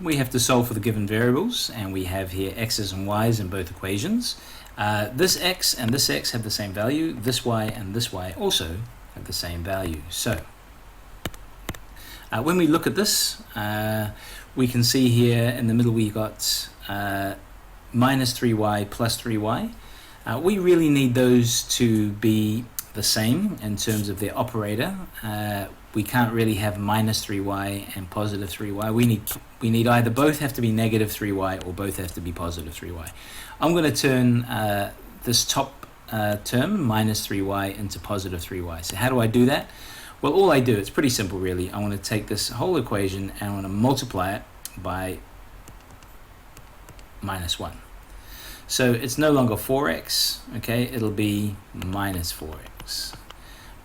we have to solve for the given variables, and we have here x's and y's in both equations. This x and this x have the same value. This y and this y also have the same value. So when we look at this, we can see here in the middle we got minus 3y plus 3y. We really need those to be the same in terms of their operator. We can't really have minus 3y and positive 3y. We need either both have to be negative 3y or both have to be positive 3y. I'm going to turn this top term, minus 3y, into positive 3y. So how do I do that? Well, all I do, it's pretty simple really. I want to take this whole equation and I want to multiply it by minus 1. So it's no longer 4x, okay, it'll be minus 4x.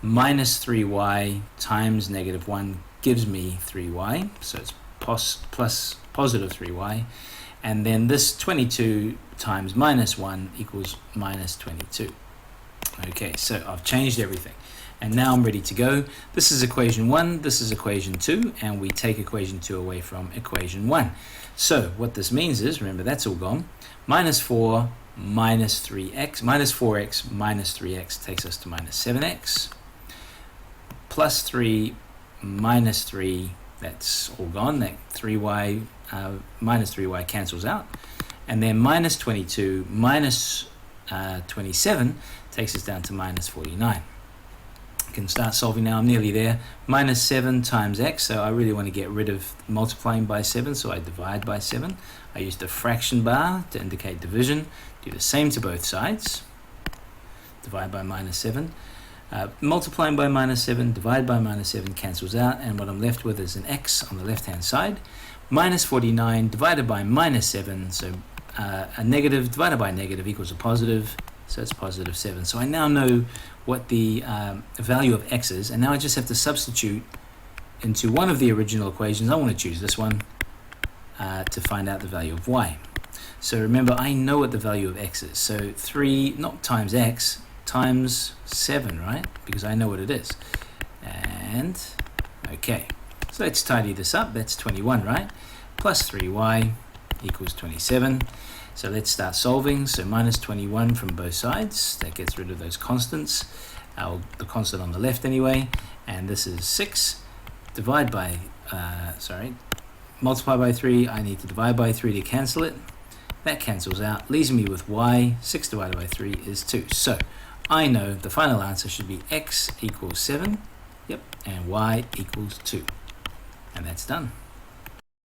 Minus 3y times negative 1 gives me 3y, so it's plus positive 3y. And then this 22 times minus 1 equals minus 22. Okay, so I've changed everything. And now I'm ready to go. This is equation 1, this is equation 2, and we take equation 2 away from equation 1. So what this means is, remember that's all gone, minus 4 minus 3x, minus 4x minus 3x takes us to minus 7x, plus 3 minus 3, that's all gone, that 3y minus 3y cancels out, and then minus 22 minus 27 takes us down to minus 49. Can start solving now. I'm nearly there. Minus 7 times x, so I really want to get rid of multiplying by 7, so I divide by 7. I use the fraction bar to indicate division. Do the same to both sides. Divide by minus 7. Multiplying by minus 7, divide by minus 7 cancels out, and what I'm left with is an x on the left hand side. Minus 49 divided by minus 7, so a negative divided by negative equals a positive. So it's positive 7. So I now know what the value of x is, and now I just have to substitute into one of the original equations. I want to choose this one to find out the value of y. So remember, I know what the value of x is. So 3, not times x, times 7, right? Because I know what it is. And, okay. So let's tidy this up. That's 21, right? Plus 3y equals 27. So let's start solving. So minus 21 from both sides. That gets rid of those constants. The constant on the left anyway. And this is 6. Divide by, multiply by 3. I need to divide by 3 to cancel it. That cancels out. Leaves me with y. 6 divided by 3 is 2. So I know the final answer should be x equals 7. Yep. And y equals 2. And that's done.